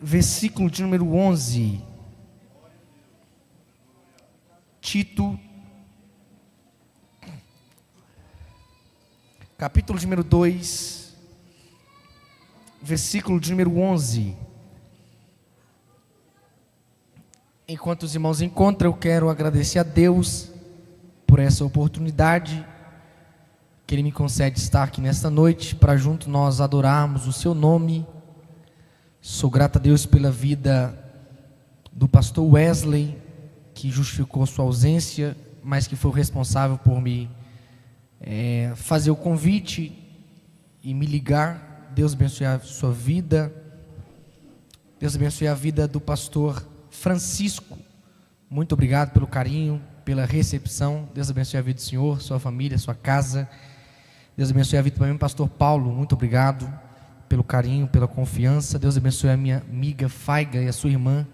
versículo de número 11. Tito, capítulo de número 2, versículo de número 11. Enquanto os irmãos encontram, eu quero agradecer a Deus por essa oportunidade que Ele me concede estar aqui nesta noite, para junto nós adorarmos o Seu nome. Sou grato a Deus pela vida do pastor Wesley, que justificou sua ausência, mas que foi o responsável por me fazer o convite e me ligar. Deus abençoe a sua vida. Deus abençoe a vida do pastor Francisco. Muito obrigado pelo carinho, pela recepção. Deus abençoe a vida do senhor, sua família, sua casa. Deus abençoe a vida também do pastor Paulo. Muito obrigado pelo carinho, pela confiança. Deus abençoe a minha amiga Faiga e a sua irmã.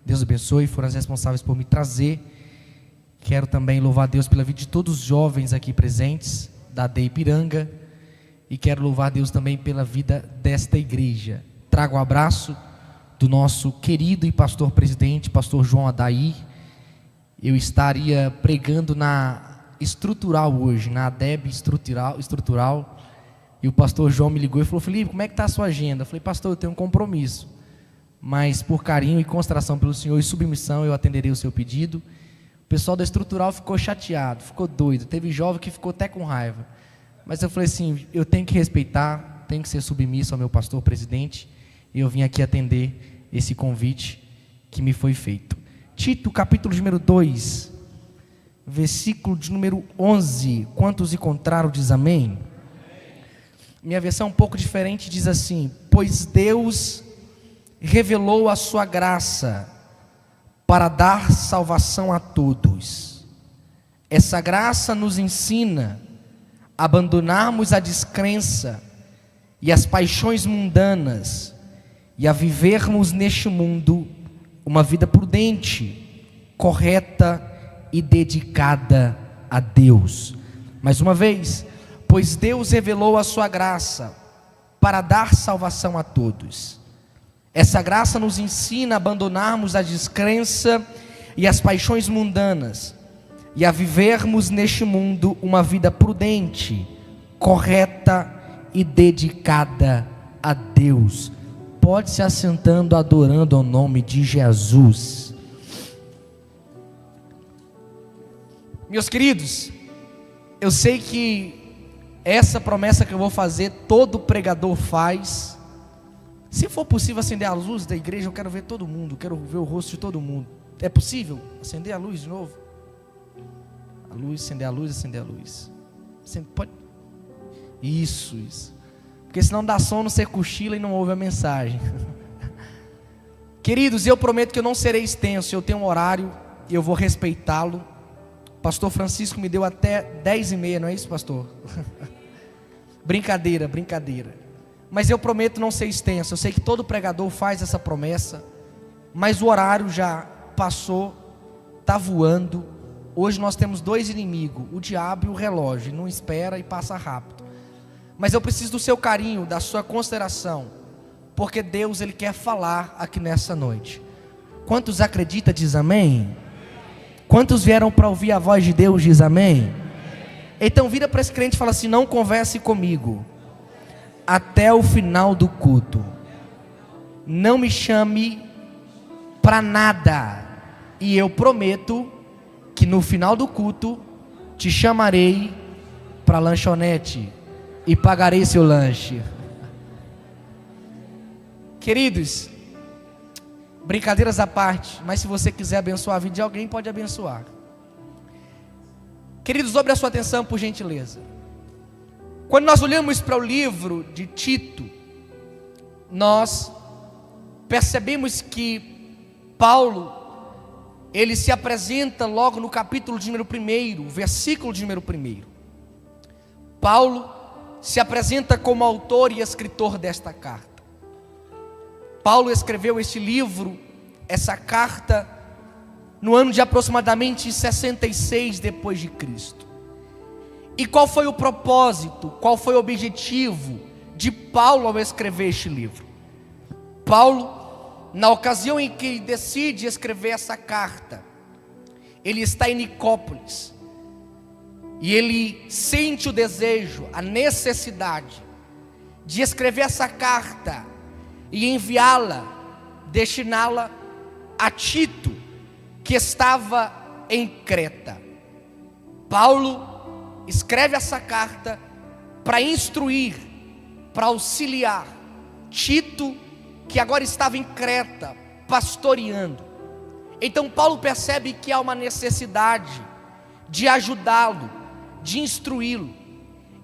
Deus abençoe, foram as responsáveis por me trazer. Quero também louvar a Deus pela vida de todos os jovens aqui presentes, da AD Ipiranga. E quero louvar a Deus também pela vida desta igreja. Trago um abraço do nosso querido e pastor presidente, pastor João Adair. Eu estaria pregando na estrutural hoje, na ADEB estrutural. E o pastor João me ligou e falou: Felipe, como é que está a sua agenda? Eu falei: pastor, eu tenho um compromisso, mas por carinho e consideração pelo senhor e submissão, eu atenderei o seu pedido. O pessoal da estrutural ficou chateado, ficou doido, teve jovem que ficou até com raiva, mas eu falei assim: eu tenho que respeitar, tenho que ser submisso ao meu pastor presidente, e eu vim aqui atender esse convite que me foi feito. Tito, capítulo de número 2, versículo de número 11. Quantos encontraram, diz amém? Minha versão é um pouco diferente, diz assim: pois Deus revelou a sua graça para dar salvação a todos. Essa graça nos ensina a abandonarmos a descrença e as paixões mundanas e a vivermos neste mundo uma vida prudente, correta e dedicada a Deus. Mais uma vez, pois Deus revelou a sua graça para dar salvação a todos. Essa graça nos ensina a abandonarmos a descrença e as paixões mundanas e a vivermos neste mundo uma vida prudente, correta e dedicada a Deus. Pode se assentando, adorando ao nome de Jesus. Meus queridos, eu sei que essa promessa que eu vou fazer, todo pregador faz. Se for possível acender a luz da igreja, eu quero ver todo mundo, quero ver o rosto de todo mundo. É possível acender a luz de novo? A luz, acender a luz, acender a luz. Você pode? Isso. Porque senão dá sono, você cochila e não ouve a mensagem. Queridos, eu prometo que eu não serei extenso. Eu tenho um horário e eu vou respeitá-lo. Pastor Francisco me deu até 10h30, não é isso, pastor? Brincadeira. Mas eu prometo não ser extenso. Eu sei que todo pregador faz essa promessa, mas o horário já passou, está voando. Hoje nós temos dois inimigos, o diabo e o relógio. Não espera e passa rápido. Mas eu preciso do seu carinho, da sua consideração, porque Deus, Ele quer falar aqui nessa noite. Quantos acreditam, diz amém? Quantos vieram para ouvir a voz de Deus, diz amém? Então vira para esse crente e fala assim: não converse comigo até o final do culto. Não me chame para nada. E eu prometo que no final do culto te chamarei para lanchonete e pagarei seu lanche. Queridos, brincadeiras à parte, mas se você quiser abençoar a vida de alguém, pode abençoar. Queridos, dobre a sua atenção, por gentileza. Quando nós olhamos para o livro de Tito, nós percebemos que Paulo, ele se apresenta logo no capítulo de número 1, versículo de número 1. Paulo se apresenta como autor e escritor desta carta. Paulo escreveu este livro, essa carta, no ano de aproximadamente 66 depois de Cristo. E qual foi o propósito, qual foi o objetivo de Paulo ao escrever este livro? Paulo, na ocasião em que ele decide escrever essa carta, ele está em Nicópolis, e ele sente o desejo, a necessidade de escrever essa carta e enviá-la, destiná-la a Tito, que estava em Creta. Paulo escreve essa carta para instruir, para auxiliar Tito, que agora estava em Creta, pastoreando. Então Paulo percebe que há uma necessidade de ajudá-lo, de instruí-lo.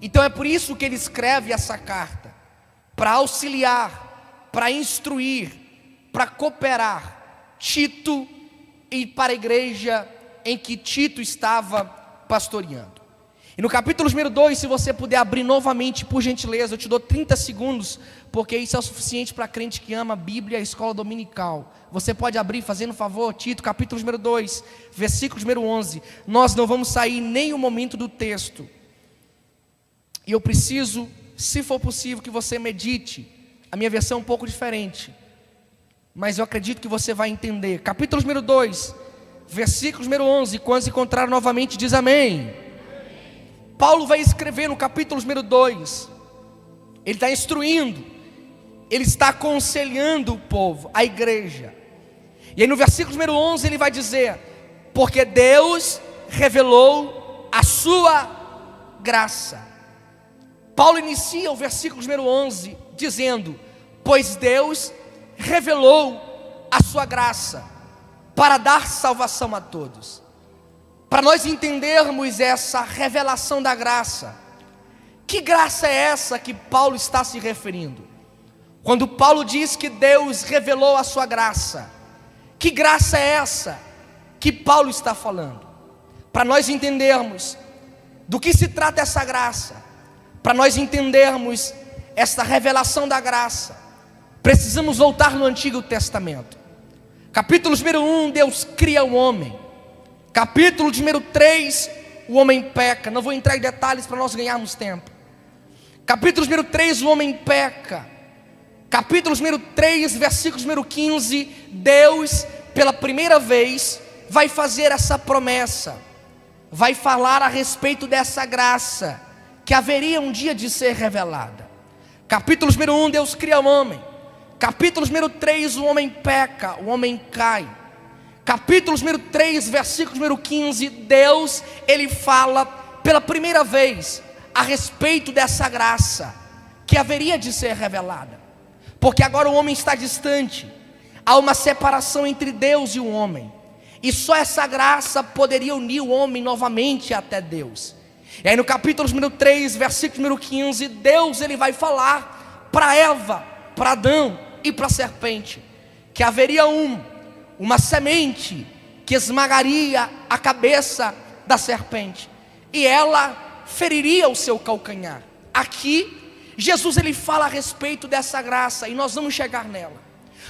Então é por isso que ele escreve essa carta, para auxiliar, para instruir, para cooperar Tito e para a igreja em que Tito estava pastoreando. E no capítulo número 2, se você puder abrir novamente, por gentileza, eu te dou 30 segundos, porque isso é o suficiente para crente que ama a Bíblia e a escola dominical. Você pode abrir, fazendo favor, Tito, capítulo número 2, versículo número 11. Nós não vamos sair nem um momento do texto. E eu preciso, se for possível, que você medite. A minha versão é um pouco diferente, mas eu acredito que você vai entender. Capítulo número 2, versículo número 11. Quando se encontrar novamente, diz amém. Paulo vai escrever no capítulo número 2, ele está instruindo, ele está aconselhando o povo, a igreja. E aí no versículo número 11 ele vai dizer: porque Deus revelou a sua graça. Paulo inicia o versículo número 11 dizendo: pois Deus revelou a sua graça para dar salvação a todos. Para nós entendermos essa revelação da graça, que graça é essa que Paulo está se referindo? Quando Paulo diz que Deus revelou a sua graça, que graça é essa que Paulo está falando? Para nós entendermos do que se trata essa graça, para nós entendermos esta revelação da graça, precisamos voltar no Antigo Testamento. Capítulo número 1, Deus cria o homem. Capítulo número 3, o homem peca. Não vou entrar em detalhes para nós ganharmos tempo. Capítulo número 3, o homem peca. Capítulo número 3, versículo número 15, Deus, pela primeira vez, vai fazer essa promessa, vai falar a respeito dessa graça, que haveria um dia de ser revelada. Capítulo número 1, Deus cria o homem. Capítulo número 3, o homem peca, o homem cai. Capítulo número 3, versículo número 15, Deus, ele fala pela primeira vez a respeito dessa graça que haveria de ser revelada, porque agora o homem está distante, há uma separação entre Deus e o homem, e só essa graça poderia unir o homem novamente até Deus. E aí no capítulo número 3, versículo número 15, Deus ele vai falar para Eva, para Adão e para a serpente, que haveria uma semente que esmagaria a cabeça da serpente, e ela feriria o seu calcanhar. Aqui, Jesus ele fala a respeito dessa graça, e nós vamos chegar nela.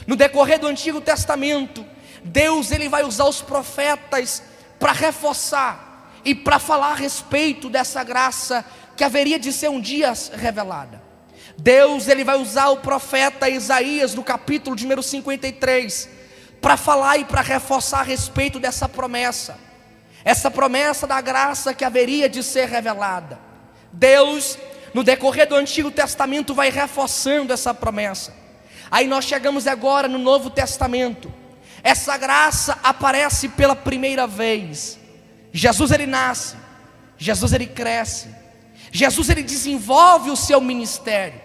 No decorrer do Antigo Testamento, Deus ele vai usar os profetas para reforçar e para falar a respeito dessa graça que haveria de ser um dia revelada. Deus ele vai usar o profeta Isaías no capítulo número 53 para falar e para reforçar a respeito dessa promessa, essa promessa da graça que haveria de ser revelada. Deus, no decorrer do Antigo Testamento, vai reforçando essa promessa. Aí nós chegamos agora no Novo Testamento. Essa graça aparece pela primeira vez. Jesus ele nasce, Jesus ele cresce, Jesus ele desenvolve o seu ministério.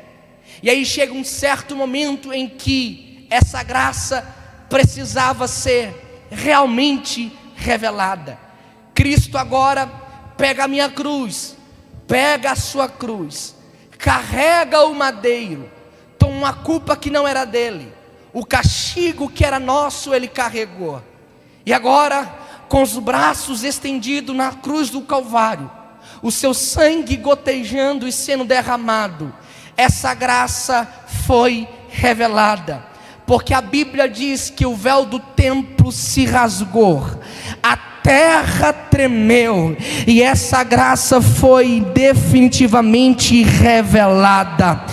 E aí chega um certo momento em que essa graça precisava ser realmente revelada. Cristo agora pega a minha cruz, pega a sua cruz, carrega o madeiro, toma uma culpa que não era dele, o castigo que era nosso ele carregou, e agora com os braços estendidos na cruz do Calvário, o seu sangue gotejando e sendo derramado, essa graça foi revelada. Porque a Bíblia diz que o véu do templo se rasgou, a terra tremeu, e essa graça foi definitivamente revelada.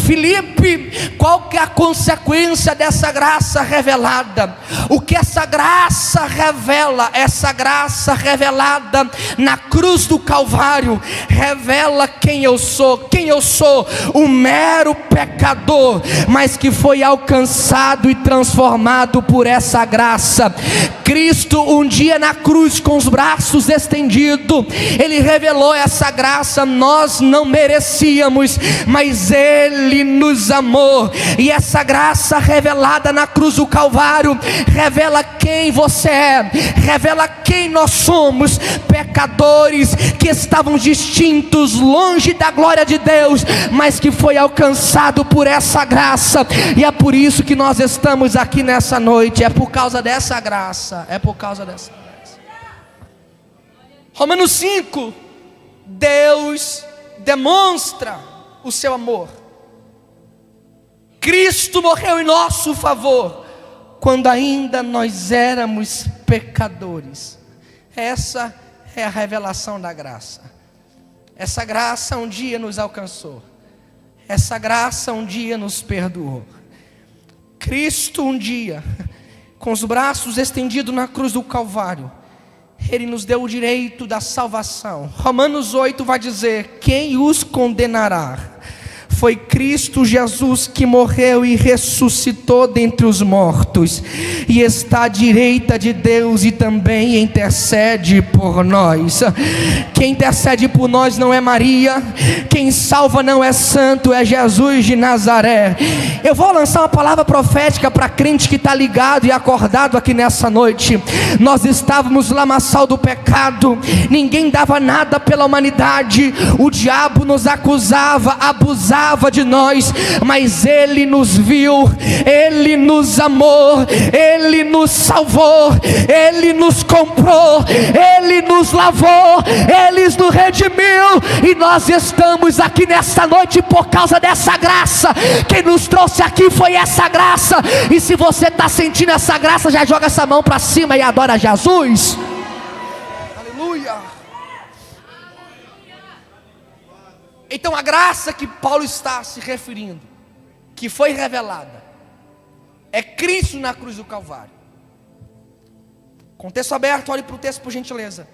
Filipe, qual que é a consequência dessa graça revelada? O que essa graça revela? Essa graça revelada na cruz do Calvário revela quem eu sou. Um mero pecador, mas que foi alcançado e transformado por essa graça. Cristo um dia na cruz, com os braços estendidos, Ele revelou essa graça. Nós não merecíamos, mas Ele nos amou, e essa graça revelada na cruz do Calvário revela quem você é, revela quem nós somos, pecadores que estavam distintos, longe da glória de Deus, mas que foi alcançado por essa graça. E é por isso que nós estamos aqui nessa noite, é por causa dessa graça, é por causa dessa graça. Romanos 5, Deus demonstra o seu amor. Cristo morreu em nosso favor, quando ainda nós éramos pecadores. Essa é a revelação da graça. Essa graça um dia nos alcançou, essa graça um dia nos perdoou. Cristo um dia, com os braços estendidos na cruz do Calvário, Ele nos deu o direito da salvação. Romanos 8 vai dizer: quem os condenará? Foi Cristo Jesus que morreu e ressuscitou dentre os mortos, e está à direita de Deus e também intercede por nós. Quem intercede por nós não é Maria, quem salva não é santo, é Jesus de Nazaré. Eu vou lançar uma palavra profética para crente que está ligado e acordado aqui nessa noite. Nós estávamos no lamaçal do pecado, ninguém dava nada pela humanidade, o diabo nos acusava, abusava de nós, mas Ele nos viu, Ele nos amou, Ele nos salvou, Ele nos comprou, Ele nos lavou, Ele nos redimiu, e nós estamos aqui nesta noite por causa dessa graça. Quem nos trouxe aqui foi essa graça, e se você está sentindo essa graça, já joga essa mão para cima e adora Jesus. Aleluia. Então a graça que Paulo está se referindo, que foi revelada, é Cristo na cruz do Calvário. Com o texto aberto, olhe para o texto por gentileza.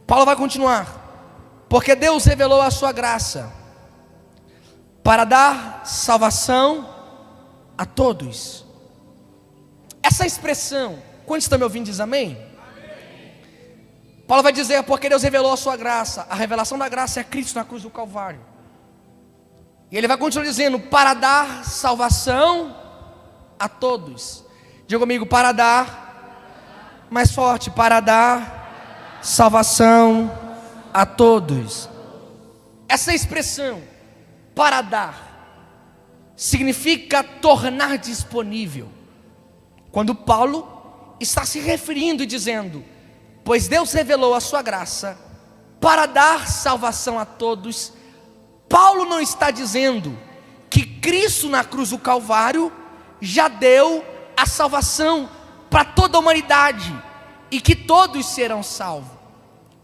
Paulo vai continuar: porque Deus revelou a sua graça para dar salvação a todos. Essa expressão, quantos estão me ouvindo, diz amém? Paulo vai dizer: porque Deus revelou a sua graça. A revelação da graça é Cristo na cruz do Calvário. E ele vai continuar dizendo: para dar salvação a todos. Diga comigo: para dar, mais forte, para dar salvação a todos. Essa expressão, para dar, significa tornar disponível. Quando Paulo está se referindo e dizendo: pois Deus revelou a sua graça para dar salvação a todos, Paulo não está dizendo que Cristo na cruz do Calvário já deu a salvação para toda a humanidade e que todos serão salvos.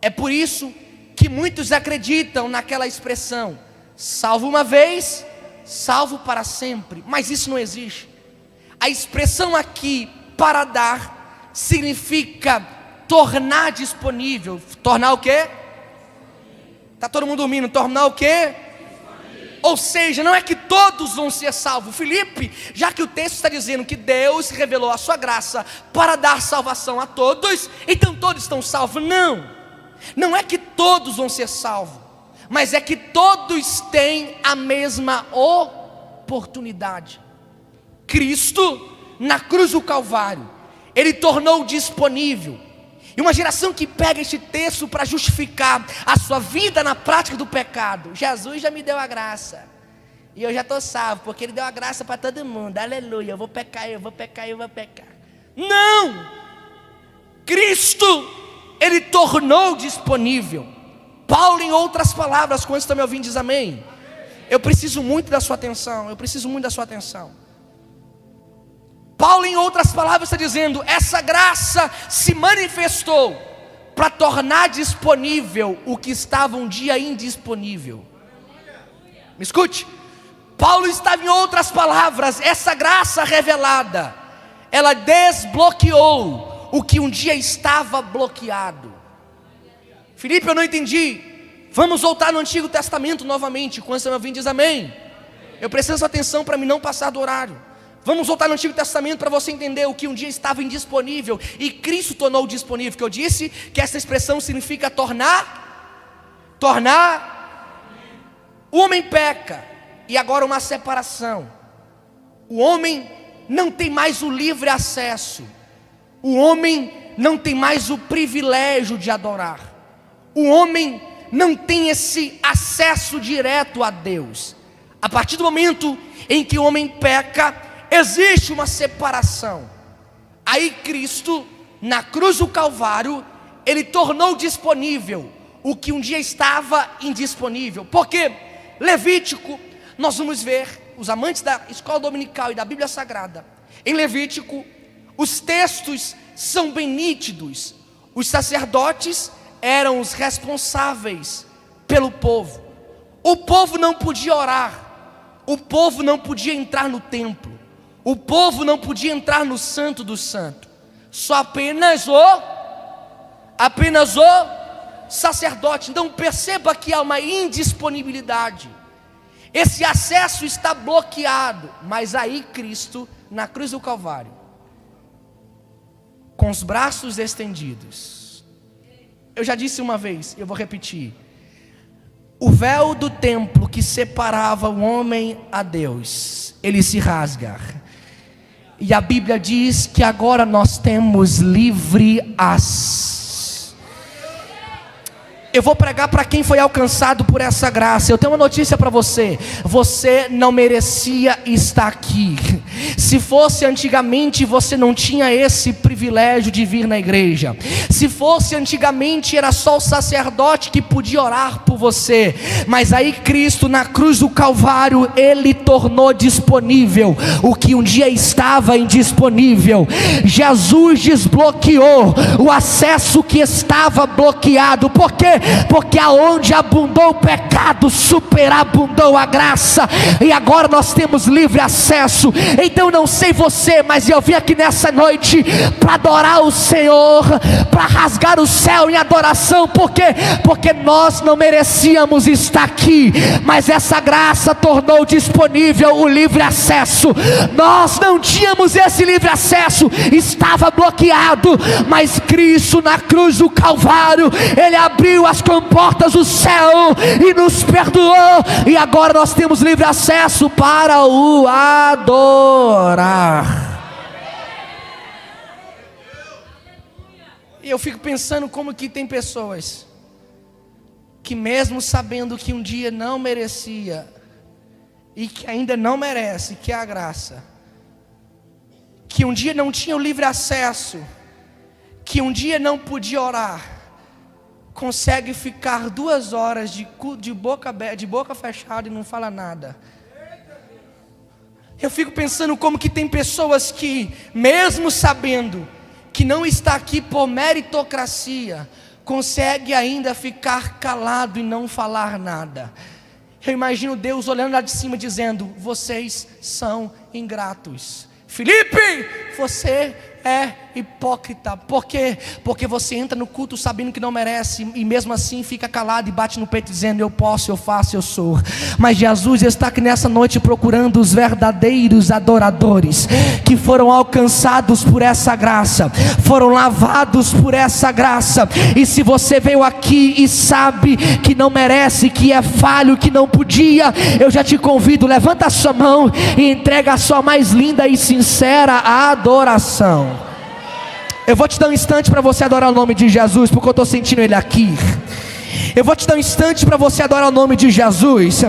É por isso que muitos acreditam naquela expressão: salvo uma vez, salvo para sempre. Mas isso não existe. A expressão aqui, para dar, significa tornar disponível. Tornar o quê? Está todo mundo dormindo? Tornar o quê? Ou seja, não é que todos vão ser salvos. Filipe, já que o texto está dizendo que Deus revelou a sua graça para dar salvação a todos, então todos estão salvos. Não é que todos vão ser salvos, mas é que todos têm a mesma oportunidade. Cristo na cruz do Calvário, Ele tornou disponível. E uma geração que pega este texto para justificar a sua vida na prática do pecado: Jesus já me deu a graça, e eu já estou salvo, porque Ele deu a graça para todo mundo, aleluia, eu vou pecar. Não! Cristo, Ele tornou disponível. Paulo, em outras palavras, quando estão me ouvindo, diz amém. Eu preciso muito da sua atenção, Paulo, em outras palavras, está dizendo: essa graça se manifestou para tornar disponível o que estava um dia indisponível. Me escute: Paulo estava, em outras palavras, essa graça revelada, ela desbloqueou o que um dia estava bloqueado. Filipe, eu não entendi. Vamos voltar no Antigo Testamento novamente. Quando você não vir, diz amém. Eu preciso sua atenção para mim não passar do horário. Vamos voltar no Antigo Testamento para você entender o que um dia estava indisponível e Cristo tornou disponível. Que eu disse que essa expressão significa tornar. O homem peca e agora uma separação. O homem não tem mais o livre acesso. O homem não tem mais o privilégio de adorar. O homem não tem esse acesso direto a Deus. A partir do momento em que o homem peca, existe uma separação. Aí Cristo, na cruz do Calvário, Ele tornou disponível o que um dia estava indisponível. Porque Levítico, nós vamos ver, os amantes da escola dominical e da Bíblia Sagrada, em Levítico, os textos são bem nítidos. Os sacerdotes eram os responsáveis pelo povo. O povo não podia orar. O povo não podia entrar no templo. O povo não podia entrar no Santo do Santo. Só apenas o sacerdote. Então perceba que há uma indisponibilidade. Esse acesso está bloqueado. Mas aí Cristo, na cruz do Calvário, com os braços estendidos. Eu já disse uma vez, eu vou repetir. O véu do templo que separava o homem a Deus, ele se rasga. E a Bíblia diz que agora nós temos livre acesso. Eu vou pregar para quem foi alcançado por essa graça. Eu tenho uma notícia para você. Você não merecia estar aqui. Se fosse antigamente, você não tinha esse privilégio de vir na igreja. Se fosse antigamente, era só o sacerdote que podia orar por você. Mas aí Cristo, na cruz do Calvário, Ele tornou disponível o que um dia estava indisponível. Jesus desbloqueou o acesso que estava bloqueado. Por quê? Porque aonde abundou o pecado, superabundou a graça. E agora nós temos livre acesso. Então não sei você, mas eu vim aqui nessa noite para adorar o Senhor, para rasgar o céu em adoração. Por quê? Porque nós não merecíamos estar aqui, mas essa graça tornou disponível o livre acesso. Nós não tínhamos esse livre acesso, estava bloqueado, mas Cristo na cruz do Calvário, Ele abriu as comportas do céu e nos perdoou, e agora nós temos livre acesso para o adorar. E eu fico pensando como que tem pessoas que mesmo sabendo que um dia não merecia e que ainda não merece, que é a graça, que um dia não tinha o livre acesso, que um dia não podia orar, consegue ficar 2 horas de boca fechada e não fala nada. Eu fico pensando como que tem pessoas que, mesmo sabendo que não está aqui por meritocracia, consegue ainda ficar calado e não falar nada. Eu imagino Deus olhando lá de cima dizendo: vocês são ingratos. Filipe, você é hipócrita. Por quê? Porque você entra no culto sabendo que não merece, e mesmo assim fica calado e bate no peito dizendo: eu posso, eu faço, eu sou. Mas Jesus está aqui nessa noite procurando os verdadeiros adoradores, que foram alcançados por essa graça, foram lavados por essa graça. E se você veio aqui e sabe que não merece, que é falho, que não podia, eu já te convido, levanta a sua mão e entrega a sua mais linda e sincera adoração. Eu vou te dar um instante para você adorar o nome de Jesus, porque eu estou sentindo Ele aqui. Eu vou te dar um instante para você adorar o nome de Jesus.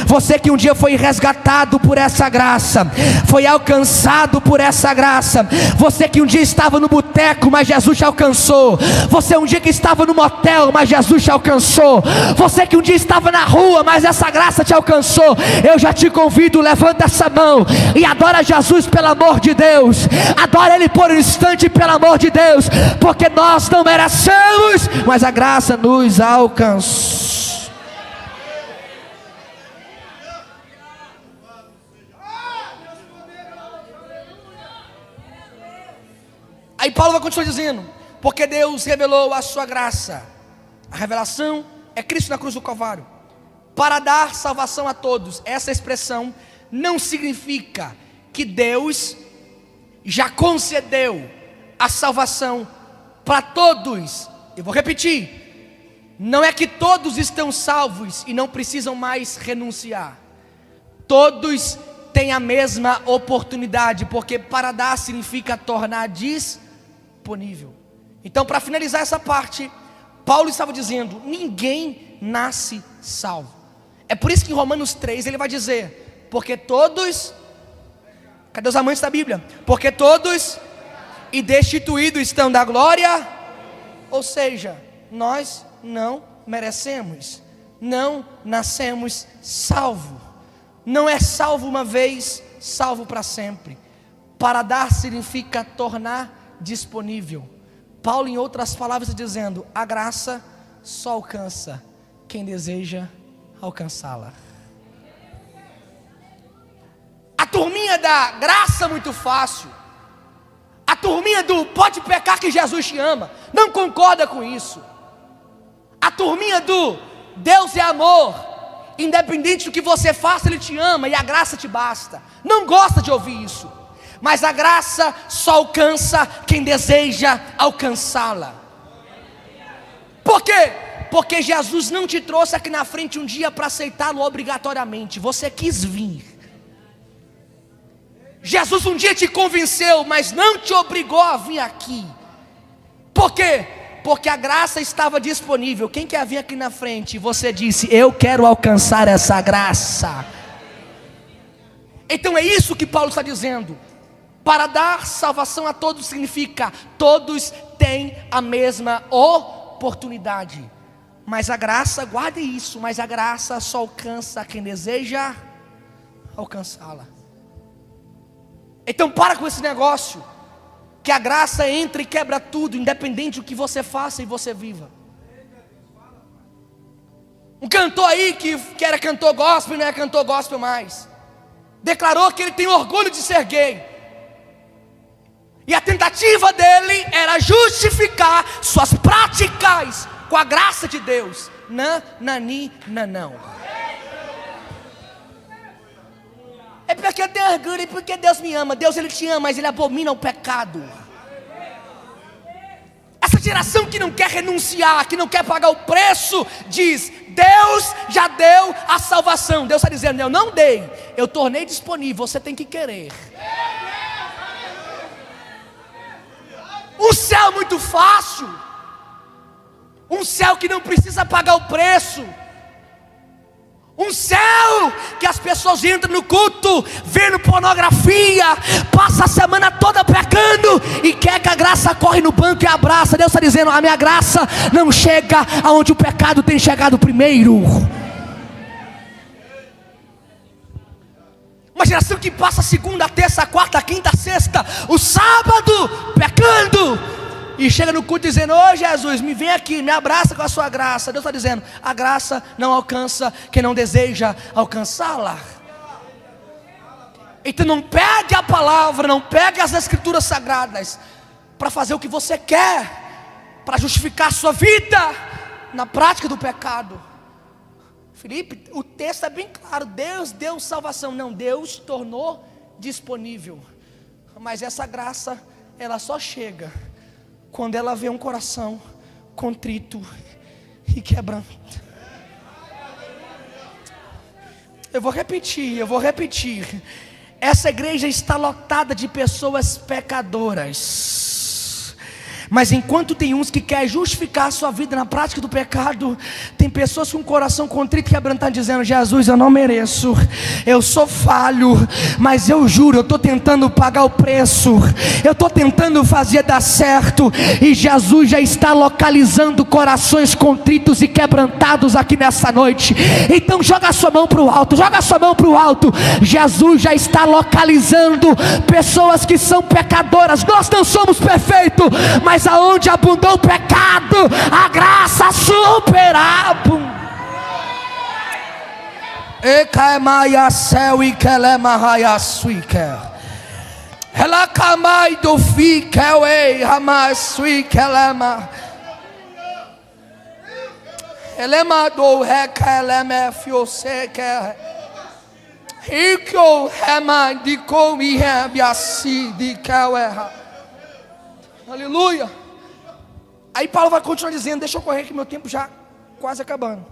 Você que um dia foi resgatado por essa graça, foi alcançado por essa graça. Você que um dia estava no boteco, mas Jesus te alcançou. Você um dia que estava no motel, mas Jesus te alcançou. Você que um dia estava na rua, mas essa graça te alcançou. Eu já te convido, levanta essa mão e adora Jesus pelo amor de Deus. Adora Ele por um instante pelo amor de Deus, porque nós não merecemos, mas a graça nos alcançou. Aí Paulo vai continuar dizendo: porque Deus revelou a sua graça. A revelação é Cristo na cruz do Calvário, para dar salvação a todos. Essa expressão não significa que Deus já concedeu a salvação para todos. Eu vou repetir: não é que todos estão salvos e não precisam mais renunciar. Todos têm a mesma oportunidade, porque para dar significa tornar disponível. Então, para finalizar essa parte, Paulo estava dizendo: ninguém nasce salvo. É por isso que em Romanos 3 ele vai dizer: porque todos, cadê os amantes da Bíblia? Porque todos e destituídos estão da glória. Ou seja, nós não merecemos, não nascemos salvo. Não é salvo uma vez, salvo para sempre. Para dar significa tornar disponível. Paulo, em outras palavras, está dizendo: a graça só alcança quem deseja alcançá-la. A turminha da graça muito fácil, a turminha do pode pecar que Jesus te ama, não concorda com isso. A turminha do Deus é amor, independente do que você faça, Ele te ama e a graça te basta, não gosta de ouvir isso. Mas a graça só alcança quem deseja alcançá-la. Por quê? Porque Jesus não te trouxe aqui na frente um dia para aceitá-lo obrigatoriamente. Você quis vir. Jesus um dia te convenceu, mas não te obrigou a vir aqui. Por quê? Porque a graça estava disponível. Quem quer vir aqui na frente? Você disse: eu quero alcançar essa graça. Então é isso que Paulo está dizendo. Para dar salvação a todos significa todos têm a mesma oportunidade. Mas a graça, guarde isso, mas a graça só alcança quem deseja alcançá-la. Então para com esse negócio, que a graça entra e quebra tudo, independente do que você faça e você viva. Um cantor aí que era cantor gospel, não é cantor gospel mais, declarou que ele tem orgulho de ser gay. E a tentativa dele era justificar suas práticas com a graça de Deus. Não. É porque eu tenho orgulho e porque Deus me ama. Deus, Ele te ama, mas Ele abomina o pecado. Essa geração que não quer renunciar, que não quer pagar o preço, diz: Deus já deu a salvação. Deus está dizendo: eu não dei, eu tornei disponível, você tem que querer. Um céu muito fácil, um céu que não precisa pagar o preço, um céu que as pessoas entram no culto vendo pornografia, passa a semana toda pecando e quer que a graça corre no banco e abraça. Deus está dizendo: a minha graça não chega aonde o pecado tem chegado primeiro. Uma geração que passa segunda, terça, quarta, quinta, sexta, o sábado pecando, e chega no culto dizendo: ô Jesus, me vem aqui, me abraça com a sua graça. Deus está dizendo: a graça não alcança quem não deseja alcançá-la. Então não pegue a palavra, não pegue as escrituras sagradas para fazer o que você quer, para justificar a sua vida na prática do pecado. Felipe, o texto é bem claro: Deus deu salvação. Não, Deus tornou disponível. Mas essa graça, ela só chega quando ela vê um coração contrito e quebrado. Eu vou repetir. Essa igreja está lotada de pessoas pecadoras. Mas enquanto tem uns que querem justificar a sua vida na prática do pecado, tem pessoas com o coração contrito e quebrantado dizendo: Jesus, eu não mereço, eu sou falho, mas eu juro, eu estou tentando pagar o preço, eu estou tentando fazer dar certo. E Jesus já está localizando corações contritos e quebrantados aqui nessa noite. Então joga a sua mão para o alto, Jesus já está localizando pessoas que são pecadoras. Nós não somos perfeitos, mas aonde abundou o pecado, a graça superava. Ela camai do fi kewe hamas sui kelema. Elema do rekeleme fiose ke. Hikyo hema de komi hebiasi de kewe. Aleluia. Aí Paulo vai continuar dizendo, deixa eu correr que meu tempo já quase acabando.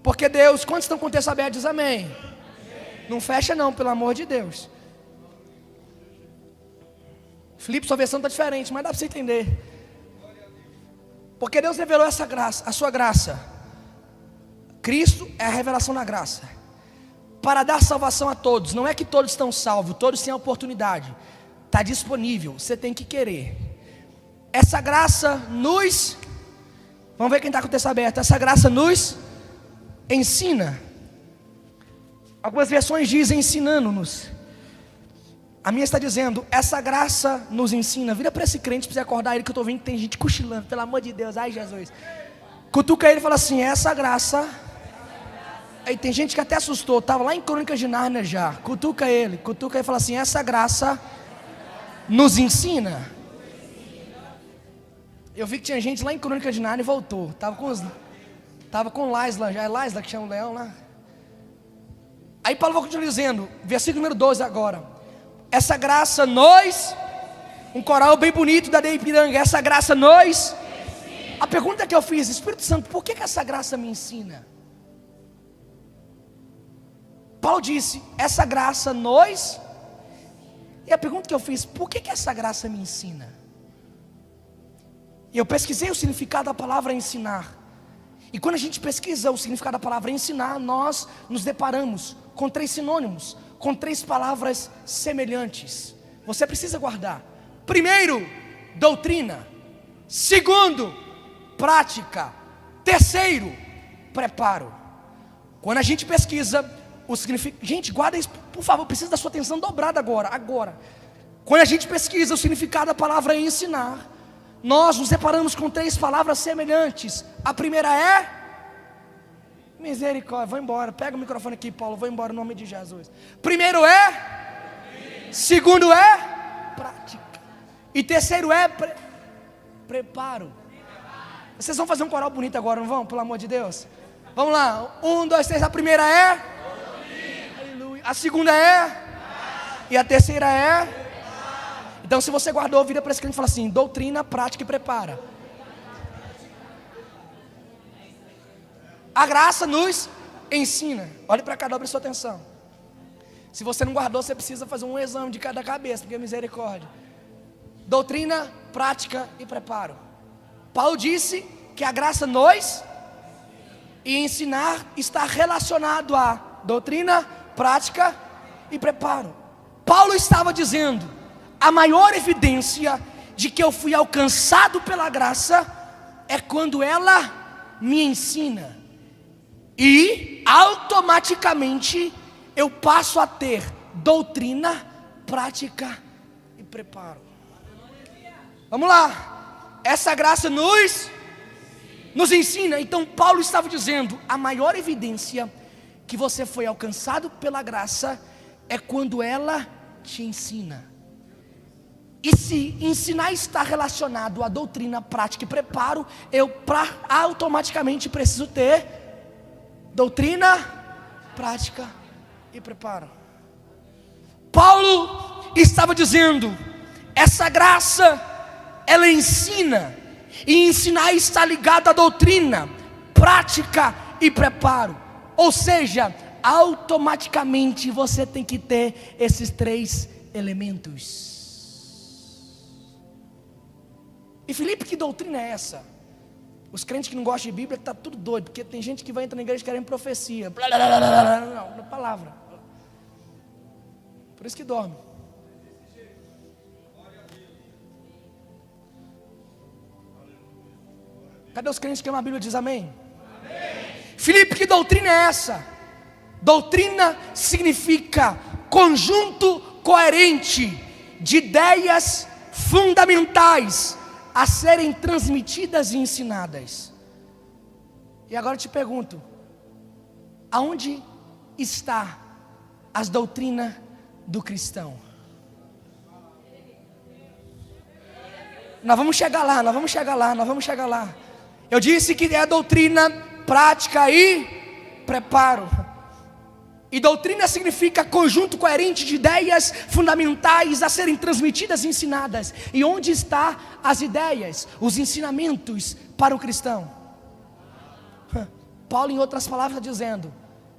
Porque Deus, quantos estão com o texto aberto, diz amém. Não fecha não, pelo amor de Deus. Filipe, sua versão está diferente, mas dá para você entender. Porque Deus revelou essa graça, a sua graça. Cristo é a revelação da graça. Para dar salvação a todos. Não é que todos estão salvos, todos têm a oportunidade. Está disponível, você tem que querer. Essa graça nos... Vamos ver quem está com o texto aberto. Essa graça nos ensina. Algumas versões dizem ensinando-nos. A minha está dizendo, essa graça nos ensina. Vira para esse crente, para você acordar ele, que eu estou vendo que tem gente cochilando. Pelo amor de Deus, ai Jesus. Cutuca ele e fala assim, essa graça... Aí tem gente que até assustou, estava lá em Crônicas de Nárnia já. Cutuca ele e fala assim, essa graça nos ensina. Eu vi que tinha gente lá em Crônicas de Nárnia e voltou. Tava com Laisla, já é Laisla que chama o leão lá. Aí Paulo vai continuar dizendo, versículo número 12 agora. Essa graça nos, um coral bem bonito da Deipiranga, essa graça nos. A pergunta que eu fiz, Espírito Santo, por que essa graça me ensina? Paulo disse, essa graça nos. E a pergunta que eu fiz, por que essa graça me ensina? E eu pesquisei o significado da palavra ensinar. E quando a gente pesquisa o significado da palavra ensinar, nós nos deparamos com 3 sinônimos, com 3 palavras semelhantes. Você precisa guardar. Primeiro, doutrina. Segundo, prática. Terceiro, preparo. Quando a gente pesquisa o significado, gente, guarda isso, por favor, preciso da sua atenção dobrada agora. Quando a gente pesquisa o significado da palavra ensinar, nós nos deparamos com 3 palavras semelhantes. A primeira é misericórdia. Vou embora, pega o microfone aqui, Paulo, vou embora em nome de Jesus. Primeiro é, segundo é prática, e terceiro é preparo. Vocês vão fazer um coral bonito agora, não vão? Pelo amor de Deus. Vamos lá, 1, 2, 3. A primeira é, aleluia. A segunda é, e a terceira é. Então, se você guardou, vira para esse crente e fala assim: doutrina, prática e prepara. A graça nos ensina. Olhe para cá, dobre sua atenção. Se você não guardou, você precisa fazer um exame de cada cabeça, porque é misericórdia. Doutrina, prática e preparo. Paulo disse que a graça nos e ensinar está relacionado a doutrina, prática e preparo. Paulo estava dizendo: a maior evidência de que eu fui alcançado pela graça é quando ela me ensina. E automaticamente eu passo a ter doutrina, prática e preparo. Vamos lá. Essa graça nos ensina. Então Paulo estava dizendo: a maior evidência que você foi alcançado pela graça é quando ela te ensina. E se ensinar está relacionado à doutrina, prática e preparo, eu automaticamente preciso ter doutrina, prática e preparo. Paulo estava dizendo: essa graça, ela ensina. E ensinar está ligado à doutrina, prática e preparo. Ou seja, automaticamente você tem que ter esses 3 elementos. E Filipe, que doutrina é essa? Os crentes que não gostam de Bíblia está tudo doido, porque tem gente que vai entrar na igreja querendo profecia. Não, na palavra. Por isso que dorme. Cadê os crentes que amam a Bíblia? Diz amém. Amém. Filipe, que doutrina é essa? Doutrina significa conjunto coerente de ideias fundamentais a serem transmitidas e ensinadas. E agora eu te pergunto: aonde está as doutrinas do cristão? Nós vamos chegar lá, nós vamos chegar lá, nós vamos chegar lá. Eu disse que é doutrina, prática e preparo. E doutrina significa conjunto coerente de ideias fundamentais a serem transmitidas e ensinadas. E onde estão as ideias, os ensinamentos para o cristão? Paulo, em outras palavras, está dizendo: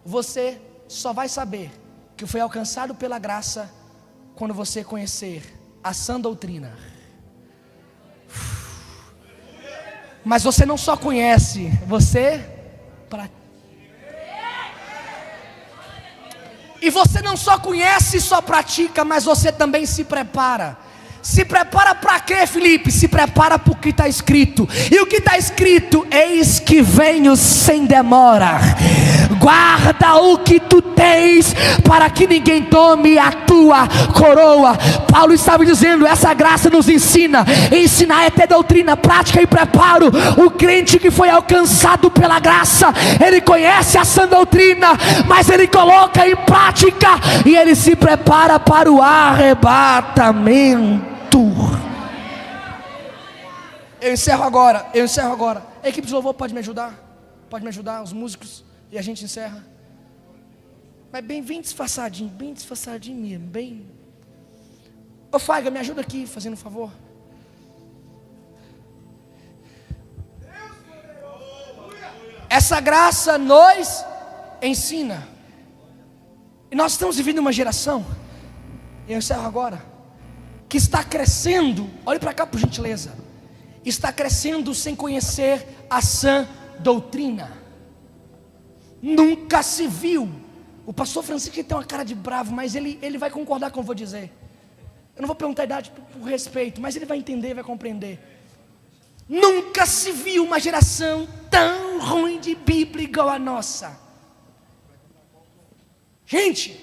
você só vai saber que foi alcançado pela graça quando você conhecer a sã doutrina. Mas você não só conhece, você pratica. E você não só conhece e só pratica, mas você também se prepara. Se prepara para quê, Felipe? Se prepara para o que está escrito. E o que está escrito? Eis que venho sem demora. Guarda o que tu tens, para que ninguém tome a tua coroa. Paulo estava dizendo, essa graça nos ensina. Ensinar é ter doutrina, prática e preparo. O crente que foi alcançado pela graça, ele conhece a sã doutrina, mas ele coloca em prática, e ele se prepara para o arrebatamento. Eu encerro agora. A equipe de louvor pode me ajudar? Pode me ajudar, os músicos, e a gente encerra. Mas bem disfarçadinho mesmo, bem. Ô Faiga, me ajuda aqui, fazendo um favor. Essa graça nos ensina. E nós estamos vivendo uma geração, eu encerro agora, que está crescendo, olhe para cá por gentileza, está crescendo sem conhecer a sã doutrina. Nunca se viu. O pastor Francisco tem uma cara de bravo, mas ele vai concordar com o que eu vou dizer. Eu não vou perguntar a idade por respeito, mas ele vai entender, vai compreender. Nunca se viu uma geração tão ruim de Bíblia igual a nossa. Gente,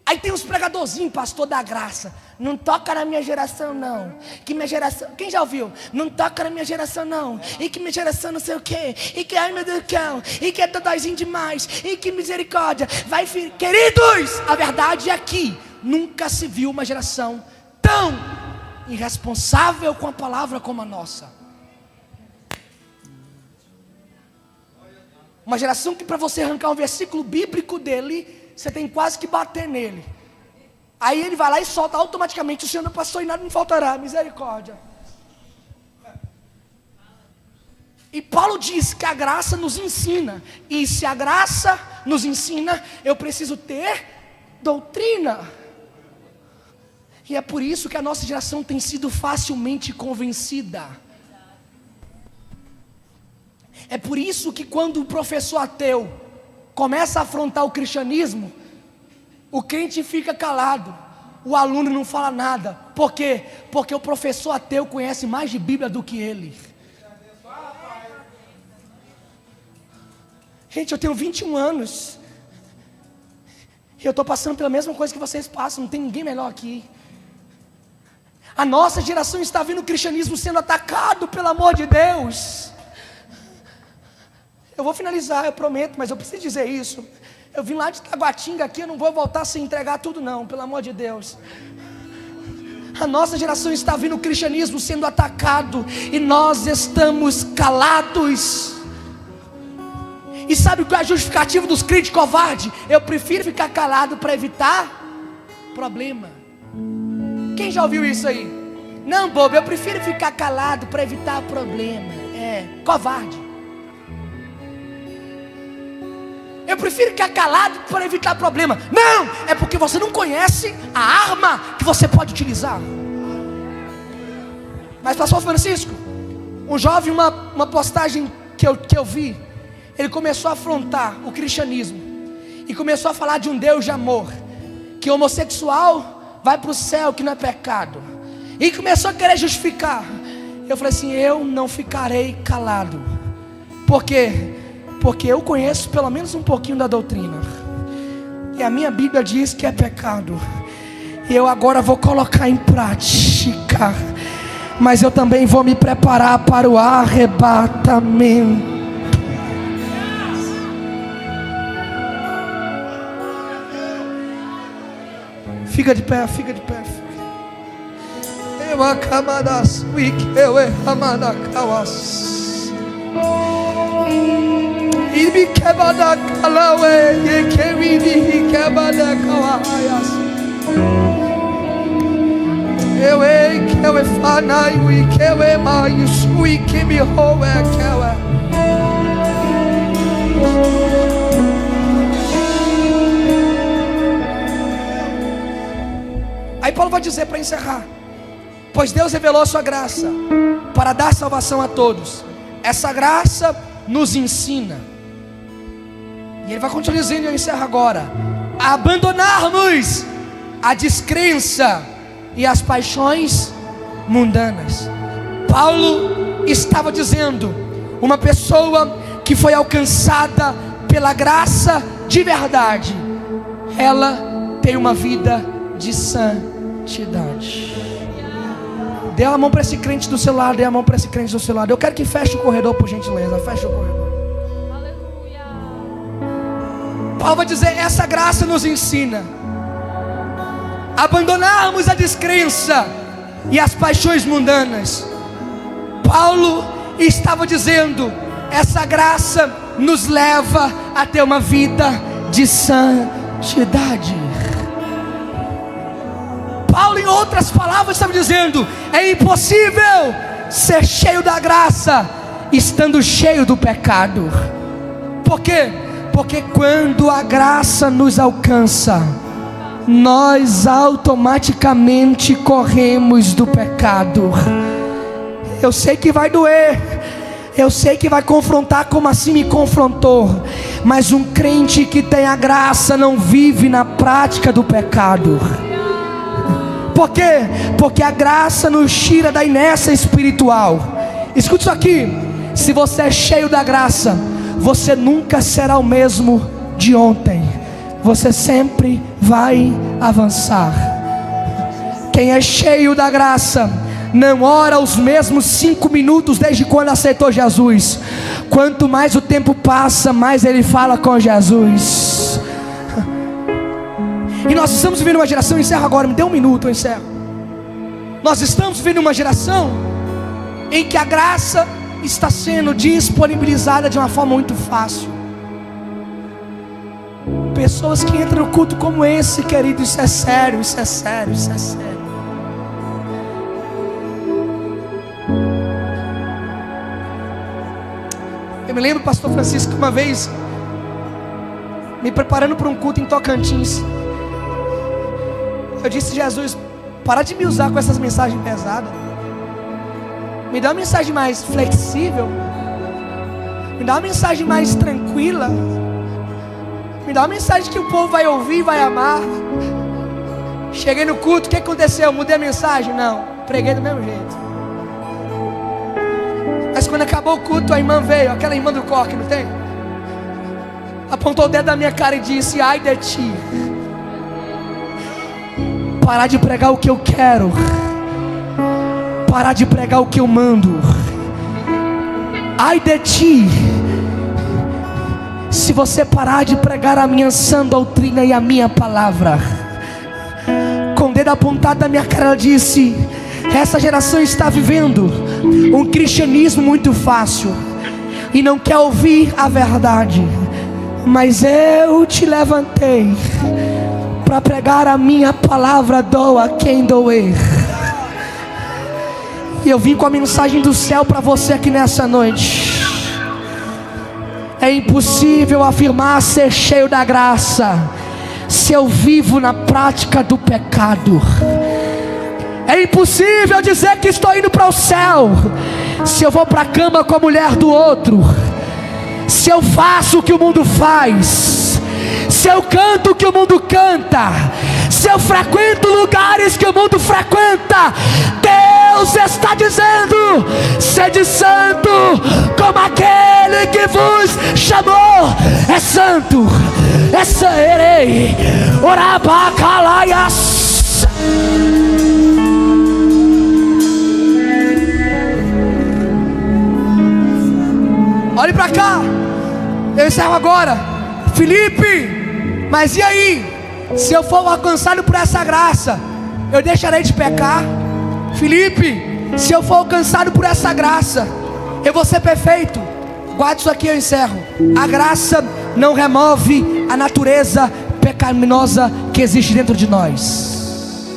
aí tem uns pregadorzinhos, pastor da graça. Não toca na minha geração não. Que minha geração, quem já ouviu? Não toca na minha geração não. E que minha geração não sei o que. E que ai meu Deus do céu. E que é dodóizinho demais. E que misericórdia. Vai, queridos, a verdade é que nunca se viu uma geração tão irresponsável com a palavra como a nossa. Uma geração que para você arrancar um versículo bíblico dele, você tem quase que bater nele. Aí ele vai lá e solta automaticamente: o Senhor não passou e nada me faltará, misericórdia. E Paulo diz que a graça nos ensina. E se a graça nos ensina, eu preciso ter doutrina. E é por isso que a nossa geração tem sido facilmente convencida. É por isso que quando o professor ateu começa a afrontar o cristianismo, o crente fica calado, o aluno não fala nada. Por quê? Porque o professor ateu conhece mais de Bíblia do que ele. Gente, eu tenho 21 anos e eu estou passando pela mesma coisa que vocês passam. Não tem ninguém melhor aqui. A nossa geração está vendo o cristianismo sendo atacado, pelo amor de Deus. Eu vou finalizar, eu prometo, mas eu preciso dizer isso. Eu vim lá de Taguatinga aqui, eu não vou voltar sem entregar tudo não, pelo amor de Deus. A nossa geração está vendo o cristianismo sendo atacado e nós estamos calados. E sabe qual é a justificativa dos crentes covardes? Eu prefiro ficar calado para evitar problema. Quem já ouviu isso aí? Não, bobo, eu prefiro ficar calado para evitar problema. É, covarde. Eu prefiro ficar calado para evitar problema. Não, é porque você não conhece a arma que você pode utilizar. Mas pastor Francisco, um jovem, uma postagem que eu vi, ele começou a afrontar o cristianismo e começou a falar de um Deus de amor, que homossexual vai para o céu, que não é pecado, e começou a querer justificar. Eu falei assim: eu não ficarei calado. Por quê? Porque eu conheço pelo menos um pouquinho da doutrina, e a minha Bíblia diz que é pecado, e eu agora vou colocar em prática. Mas eu também vou me preparar para o arrebatamento. Fica de pé, fica de pé. Ewa kamadas, wikewe hamada kawas. Ibi kebada kalawe, yekewi di kebada kawayas. Ewe kewe fanai, wikewe ma yusui kimi howe kewe. Aí Paulo vai dizer para encerrar: pois Deus revelou a sua graça para dar salvação a todos. Essa graça nos ensina. E ele vai continuar dizendo, e eu encerro agora: a abandonarmos a descrença e as paixões mundanas. Paulo estava dizendo: uma pessoa que foi alcançada pela graça de verdade, ela tem uma vida de santidade. Dê a mão para esse crente do seu lado, dê a mão para esse crente do seu lado. Eu quero que feche o corredor, por gentileza. Feche o corredor. Aleluia. Paulo vai dizer: essa graça nos ensina a abandonarmos a descrença e as paixões mundanas. Paulo estava dizendo: essa graça nos leva a ter uma vida de santidade. Paulo, em outras palavras, estava dizendo: é impossível ser cheio da graça estando cheio do pecado. Por quê? Porque quando a graça nos alcança, nós automaticamente corremos do pecado. Eu sei que vai doer, eu sei que vai confrontar como assim me confrontou, mas um crente que tem a graça não vive na prática do pecado. Por quê? Porque a graça nos tira da inércia espiritual. Escute isso aqui: se você é cheio da graça, você nunca será o mesmo de ontem. Você sempre vai avançar. Quem é cheio da graça não ora os mesmos 5 minutos desde quando aceitou Jesus. Quanto mais o tempo passa, mais ele fala com Jesus. E nós estamos vivendo uma geração, eu encerro agora, me dê 1 minuto, eu encerro. Nós estamos vivendo uma geração em que a graça está sendo disponibilizada de uma forma muito fácil. Pessoas que entram no culto como esse, querido, isso é sério, isso é sério, isso é sério. Eu me lembro, pastor Francisco, uma vez me preparando para um culto em Tocantins, eu disse: Jesus, para de me usar com essas mensagens pesadas. Me dá uma mensagem mais flexível. Me dá uma mensagem mais tranquila. Me dá uma mensagem que o povo vai ouvir e vai amar. Cheguei no culto, o que aconteceu? Mudei a mensagem? Não, preguei do mesmo jeito. Mas quando acabou o culto, a irmã veio, aquela irmã do coque, não tem? Apontou o dedo na minha cara e disse: ai de ti, parar de pregar o que eu quero, parar de pregar o que eu mando. Ai de ti, se você parar de pregar a minha sã doutrina e a minha palavra. Com o dedo apontado na minha cara, ela disse: essa geração está vivendo um cristianismo muito fácil e não quer ouvir a verdade. Mas eu te levantei para pregar a minha palavra, doa quem doer. E eu vim com a mensagem do céu para você aqui nessa noite. É impossível afirmar ser cheio da graça se eu vivo na prática do pecado. É impossível dizer que estou indo para o céu se eu vou para a cama com a mulher do outro, se eu faço o que o mundo faz, se eu canto o que o mundo canta, se eu frequento lugares que o mundo frequenta. Deus está dizendo: sede santo, como aquele que vos chamou é santo. Essa erei, orabacalaias. Olhe para cá, eu encerro agora. Felipe, mas e aí? Se eu for alcançado por essa graça, eu deixarei de pecar? Felipe, se eu for alcançado por essa graça, eu vou ser perfeito. Guarde isso aqui, eu encerro. A graça não remove a natureza pecaminosa que existe dentro de nós,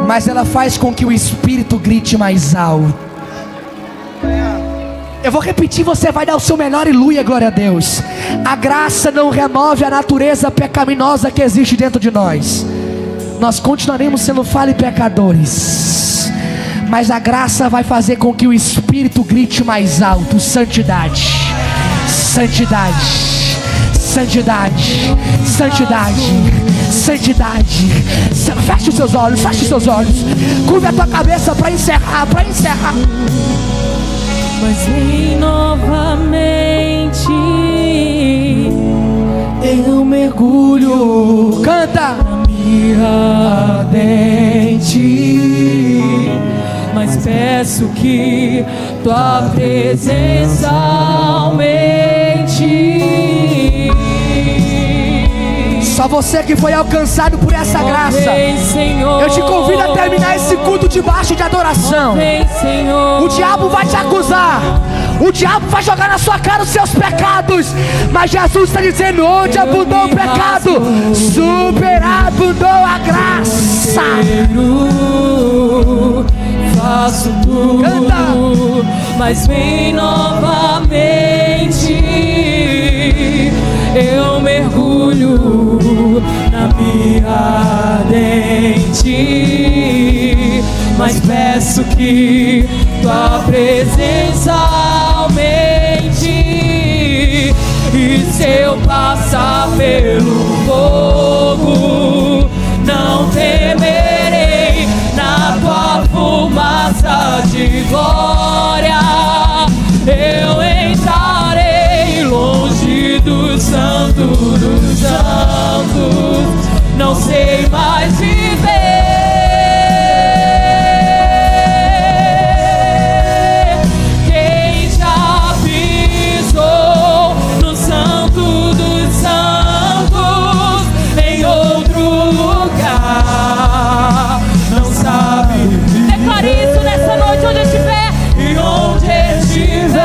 mas ela faz com que o Espírito grite mais alto. Eu vou repetir, você vai dar o seu melhor e aleluia, glória a Deus. A graça não remove a natureza pecaminosa que existe dentro de nós. Nós continuaremos sendo falhos e pecadores, mas a graça vai fazer com que o Espírito grite mais alto: santidade, santidade, santidade, santidade, santidade. Feche os seus olhos, feche os seus olhos. Curva a tua cabeça para encerrar, para encerrar. Mas vem novamente, eu mergulho. Canta. Ardente, mas peço que tua presença aumente. Só você que foi alcançado por essa graça. Vem, Senhor. Eu te convido a terminar esse culto debaixo de adoração. Vem, Senhor. O diabo vai te acusar, o diabo vai jogar na sua cara os seus pecados, mas Jesus está dizendo: onde abundou o pecado, superabundou a graça. Faço tudo. Canta. Mas vem novamente, eu mergulho na minha ardente, mas peço que tua presença aumente. E se eu passar pelo fogo, não temerei. Na tua fumaça de glória eu entrarei. Longe do santo dos santos, não sei mais viver. Quem já pisou no santo dos santos em outro lugar não sabe viver. Declare isso nessa noite, onde estiver. E onde estiver,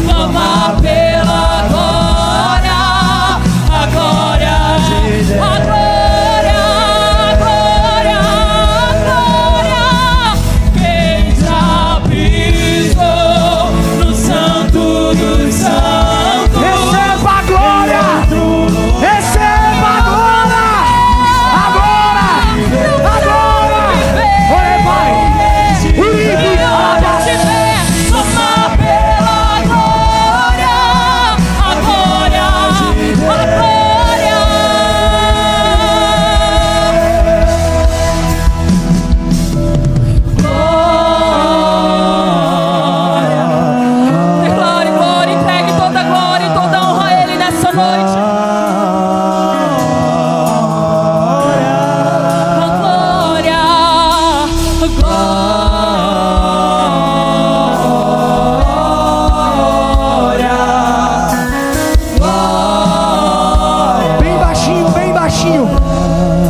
clama pela glória, a glória, a glória, a glória, a glória. Quem já pisou no santo dos santos, Receba a glória, receba agora, agora, agora. Ore, Pai.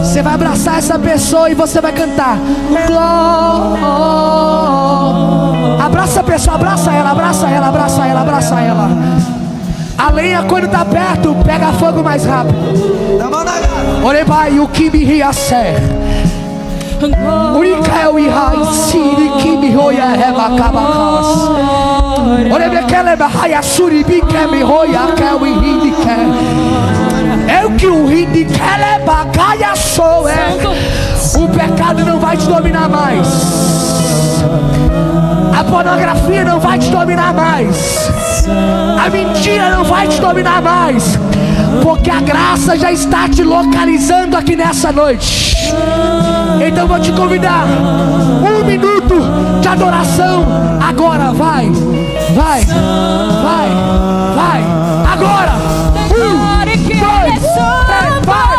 Você vai abraçar essa pessoa e você vai cantar glória. Abraça a pessoa, abraça ela, abraça ela, abraça ela, abraça ela. A lenha quando tá perto pega fogo mais rápido. Ore vai o que me ria ser. Uricael e Raiciri que me roia reba cabacas. Ore bequele bahia suribi que me roia que me rinde que. Eu que o rinde que ele bacaia sou o pecado não vai te dominar mais. A pornografia não vai te dominar mais. A mentira não vai te dominar mais. Porque a graça já está te localizando aqui nessa noite. Então vou te convidar 1 minuto de adoração. Agora vai, vai, vai, vai. Agora 1, 2, 3, vai.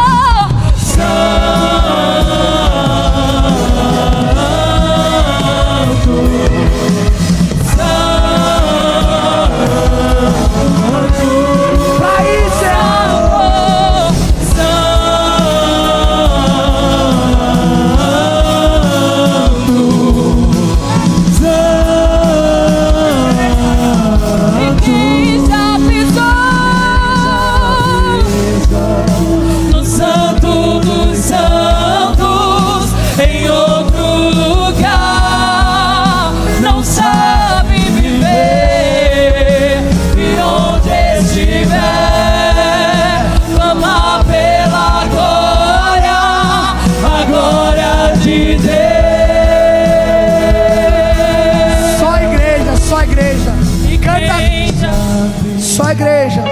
Só a igreja.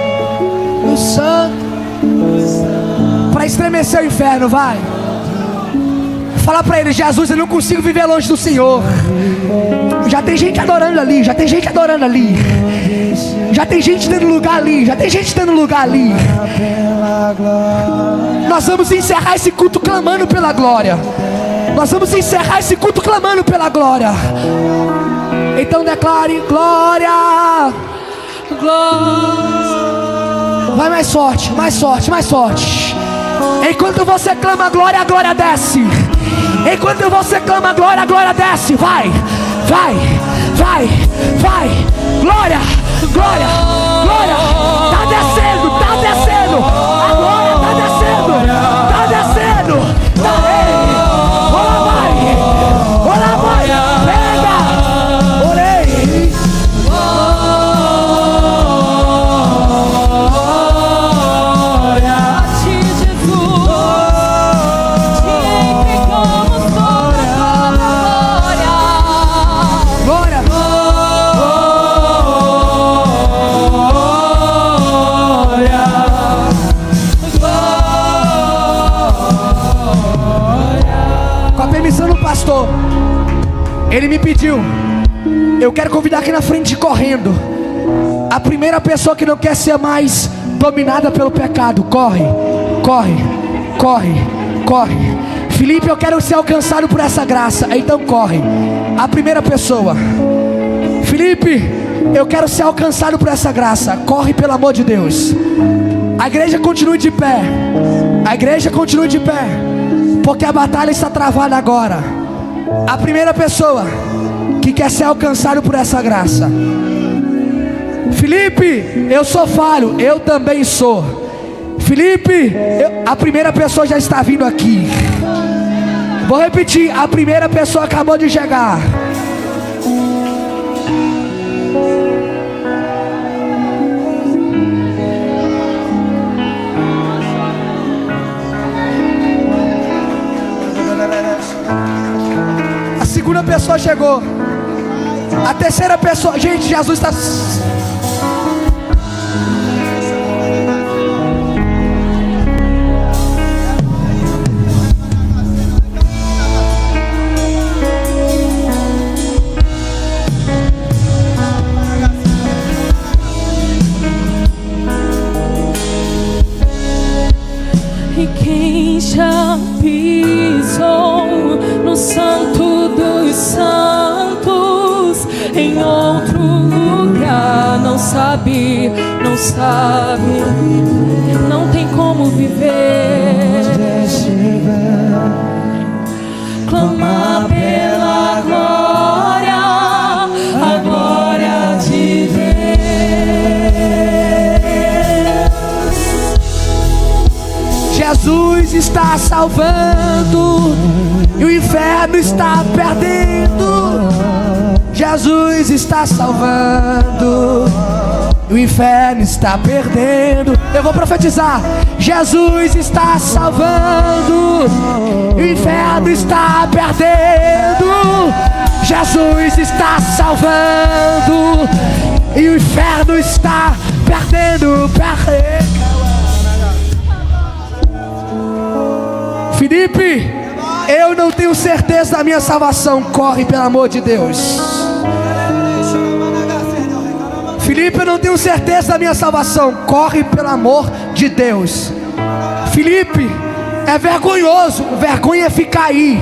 O santo. Para estremecer o inferno, vai. Fala para ele: Jesus, eu não consigo viver longe do Senhor. Já tem gente adorando ali, já tem gente adorando ali. Já tem gente dando lugar ali, já tem gente dando lugar ali. Nós vamos encerrar esse culto clamando pela glória. Nós vamos encerrar esse culto clamando pela glória. Então declare: glória, glória. Vai mais forte, mais forte, mais forte. Enquanto você clama a glória desce. Enquanto você clama a glória desce. Vai, vai, vai, vai. Glória, glória, glória. Tá descendo, tá descendo. A glória tá descendo, tá descendo. Tá aí. Olá vai, olá vai. Pega, orei. Pastor, ele me pediu, eu quero convidar aqui na frente correndo a primeira pessoa que não quer ser mais dominada pelo pecado. Corre, corre, corre, corre. Felipe, eu quero ser alcançado por essa graça. Então corre. A primeira pessoa. Felipe, eu quero ser alcançado por essa graça. Corre, pelo amor de Deus. A igreja continue de pé. A igreja continue de pé, porque a batalha está travada agora. A primeira pessoa que quer ser alcançado por essa graça. Felipe, eu sou falho. Eu também sou. Felipe, a primeira pessoa já está vindo aqui. Vou repetir, a primeira pessoa acabou de chegar. A segunda pessoa chegou. A terceira pessoa. Gente, Jesus está... E quem já pisou no Santo dos Santos, em outro lugar, não sabe, não sabe, não tem como viver. Clamar pela glória, a glória de Deus. Jesus está salvando e o inferno está perdendo. Jesus está salvando e o inferno está perdendo. Eu vou profetizar. Jesus está salvando e o inferno está perdendo. Jesus está salvando e o inferno está perdendo. Felipe, eu não tenho certeza da minha salvação. Corre, pelo amor de Deus. Felipe, eu não tenho certeza da minha salvação. Corre, pelo amor de Deus. Felipe, é vergonhoso. Vergonha é ficar aí.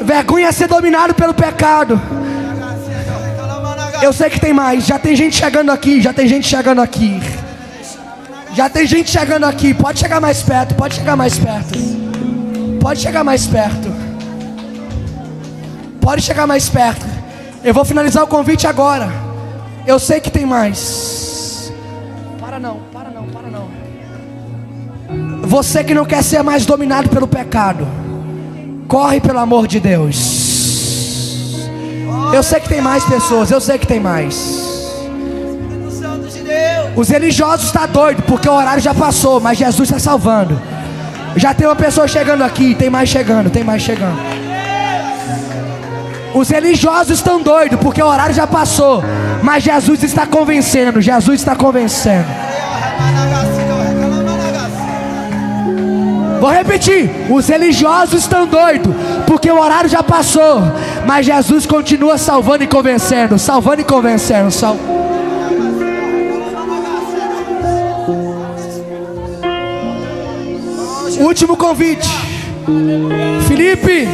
Vergonha é ser dominado pelo pecado. Eu sei que tem mais. Já tem gente chegando aqui. Já tem gente chegando aqui. Já tem gente chegando aqui. Pode chegar mais perto. Pode chegar mais perto. Pode chegar mais perto. Pode chegar mais perto. Eu vou finalizar o convite agora. Eu sei que tem mais. Para não, para não, para não. Você que não quer ser mais dominado pelo pecado, corre, pelo amor de Deus. Eu sei que tem mais pessoas. Eu sei que tem mais. Os religiosos estão doidos porque o horário já passou, mas Jesus está salvando. Já tem uma pessoa chegando aqui. Tem mais chegando, tem mais chegando. Os religiosos estão doidos porque o horário já passou, mas Jesus está convencendo. Jesus está convencendo. Vou repetir: os religiosos estão doidos porque o horário já passou, mas Jesus continua salvando e convencendo, salvando e convencendo. Último convite. Felipe,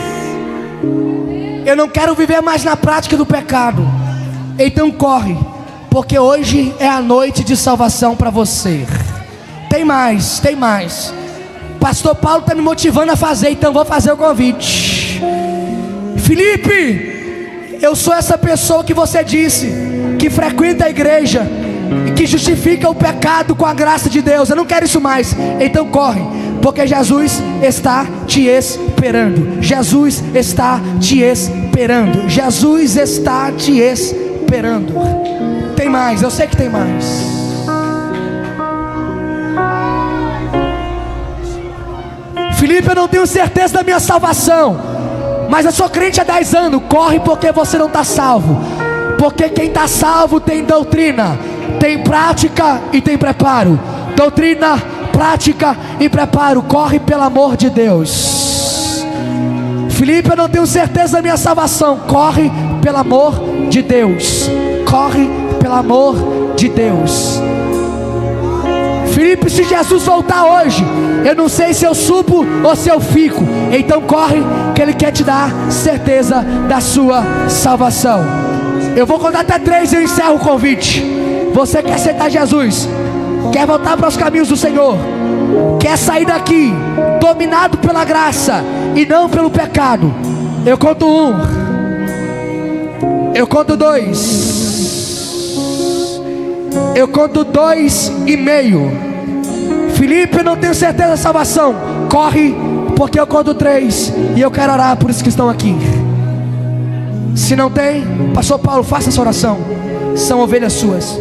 eu não quero viver mais na prática do pecado. Então corre, porque hoje é a noite de salvação para você. Tem mais, tem mais. Pastor Paulo está me motivando a fazer, então vou fazer o convite. Felipe, eu sou essa pessoa que você disse, que frequenta a igreja e que justifica o pecado com a graça de Deus. Eu não quero isso mais. Então corre, porque Jesus está te esperando. Jesus está te esperando. Jesus está te esperando. Tem mais, eu sei que tem mais. Felipe, eu não tenho certeza da minha salvação, mas eu sou crente há 10 anos. Corre, porque você não está salvo. Porque quem está salvo tem doutrina, tem prática e tem preparo. Doutrina, prática e preparo. Corre pelo amor de Deus. Felipe, eu não tenho certeza da minha salvação. Corre pelo amor de Deus. Corre pelo amor de Deus. Felipe, se Jesus voltar hoje, eu não sei se eu subo ou se eu fico. Então corre, que Ele quer te dar certeza da sua salvação. Eu vou contar até 3 e eu encerro o convite. Você quer aceitar Jesus, quer voltar para os caminhos do Senhor, quer sair daqui dominado pela graça e não pelo pecado. Eu conto 1, eu conto 2, eu conto 2,5. Felipe, eu não tenho certeza da salvação. Corre, porque eu conto 3 e eu quero orar por isso que estão aqui. Se não tem, pastor Paulo, faça essa oração. São ovelhas suas.